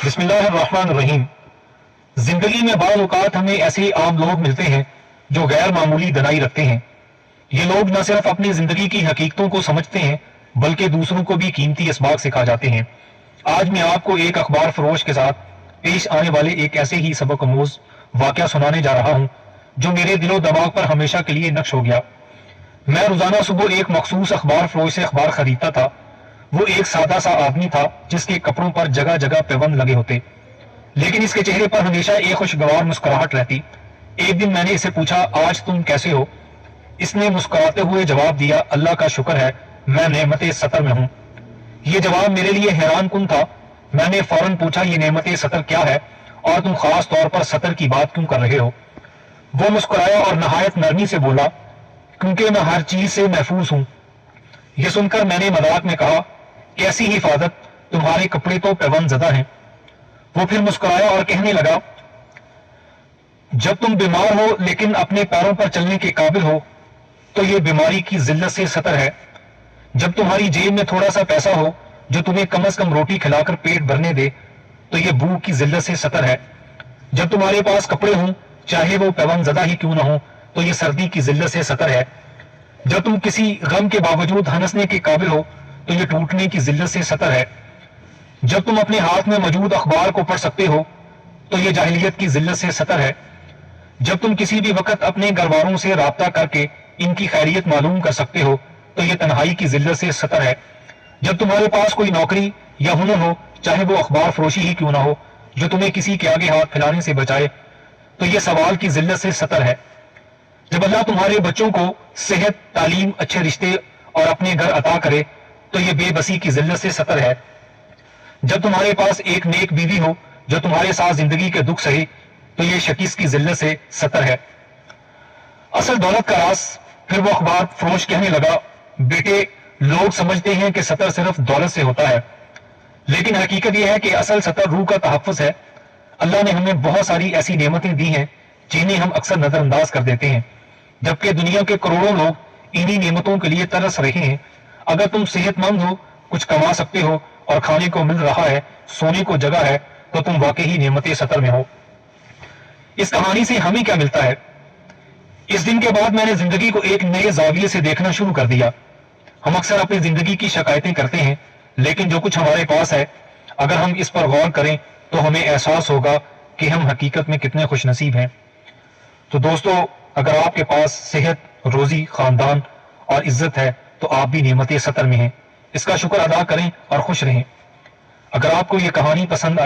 بسم اللہ الرحمن الرحیم۔ زندگی میں بعض اوقات ہمیں ایسے عام لوگ ملتے ہیں جو غیر معمولی دنائی رکھتے ہیں۔ یہ لوگ نہ صرف اپنی زندگی کی حقیقتوں کو سمجھتے ہیں بلکہ دوسروں کو بھی قیمتی اسباق سکھا جاتے ہیں۔ آج میں آپ کو ایک اخبار فروش کے ساتھ پیش آنے والے ایک ایسے ہی سبق آموز واقعہ سنانے جا رہا ہوں جو میرے دل و دماغ پر ہمیشہ کے لیے نقش ہو گیا۔ میں روزانہ صبح ایک مخصوص اخبار فروش سے اخبار خریدتا تھا۔ وہ ایک سادہ سا آدمی تھا جس کے کپڑوں پر جگہ جگہ پیوند لگے ہوتے، لیکن اس کے چہرے پر ہمیشہ ایک خوشگوار مسکراہٹ رہتی۔ ایک دن میں نے اسے پوچھا، آج تم کیسے ہو؟ اس نے مسکراتے ہوئے جواب دیا، اللہ کا شکر ہے، میں نعمت ستر میں ہوں۔ یہ جواب میرے لیے حیران کن تھا۔ میں نے فوراً پوچھا، یہ نعمت ستر کیا ہے اور تم خاص طور پر ستر کی بات کیوں کر رہے ہو؟ وہ مسکرایا اور نہایت نرمی سے بولا، کیونکہ میں ہر چیز سے محفوظ ہوں۔ یہ سن کر میں نے مذاق میں کہا، کیسی حفاظت، تمہارے کپڑے تو پیوند زدہ ہیں۔ وہ پھر مسکرایا اور کہنے لگا، جب تم بیمار ہو لیکن اپنے پیروں پر چلنے کے قابل ہو تو یہ بیماری کی ذلت سے ستر ہے۔ جب تمہاری جیب میں تھوڑا سا پیسہ ہو جو تمہیں کم از کم روٹی کھلا کر پیٹ بھرنے دے تو یہ بھوک کی ذلت سے ستر ہے۔ جب تمہارے پاس کپڑے ہوں چاہے وہ پیوند زدہ ہی کیوں نہ ہو تو یہ سردی کی ذلت سے ستر ہے۔ جب تم کسی غم کے باوجود ہنسنے کے قابل ہو تو یہ ٹوٹنے کی ذلت سے ستر ہے۔ جب تم اپنے ہاتھ میں موجود اخبار کو پڑھ سکتے ہو تو یہ جاہلیت کی ذلت سے ستر ہے۔ جب تم کسی بھی وقت اپنے گھر والوں سے رابطہ کر کے ان کی خیریت معلوم کر سکتے ہو تو یہ تنہائی کی ذلت سے ستر ہے۔ جب تمہارے پاس کوئی نوکری یا ہنر ہو چاہے وہ اخبار فروشی ہی کیوں نہ ہو جو تمہیں کسی کے آگے ہاتھ پھیلانے سے بچائے تو یہ سوال کی ذلت سے ستر ہے۔ جب اللہ تمہارے بچوں کو صحت، تعلیم، اچھے رشتے اور اپنے گھر عطا کرے تو یہ بے بسی کی ذلت سے ستر ہے۔ جب تمہارے پاس ایک نیک بیوی ہو جو تمہارے ساتھ زندگی کے دکھ سہے تو یہ شکست کی ذلت سے ستر ہے۔ اصل دولت کا راز، پھر وہ اخبار فروش کہنے لگا، بیٹے، لوگ سمجھتے ہیں کہ ستر صرف دولت سے ہوتا ہے، لیکن حقیقت یہ ہے کہ اصل ستر روح کا تحفظ ہے۔ اللہ نے ہمیں بہت ساری ایسی نعمتیں دی ہیں جنہیں ہم اکثر نظر انداز کر دیتے ہیں، جبکہ دنیا کے کروڑوں لوگ انہی نعمتوں کے لیے ترس رہے ہیں۔ اگر تم صحت مند ہو، کچھ کما سکتے ہو اور کھانے کو مل رہا ہے، سونے کو جگہ ہے تو تم واقعی نعمت ستر میں ہو۔ اس کہانی سے ہمیں کیا ملتا ہے؟ اس دن کے بعد میں نے زندگی کو ایک نئے زاویے سے دیکھنا شروع کر دیا۔ ہم اکثر اپنی زندگی کی شکایتیں کرتے ہیں، لیکن جو کچھ ہمارے پاس ہے اگر ہم اس پر غور کریں تو ہمیں احساس ہوگا کہ ہم حقیقت میں کتنے خوش نصیب ہیں۔ تو دوستو، اگر آپ کے پاس صحت، روزی، خاندان اور عزت ہے تو آپ بھی نعمت ستر میں ہیں۔ اس کا شکر ادا کریں اور خوش رہیں۔ اگر آپ کو یہ کہانی پسند آئی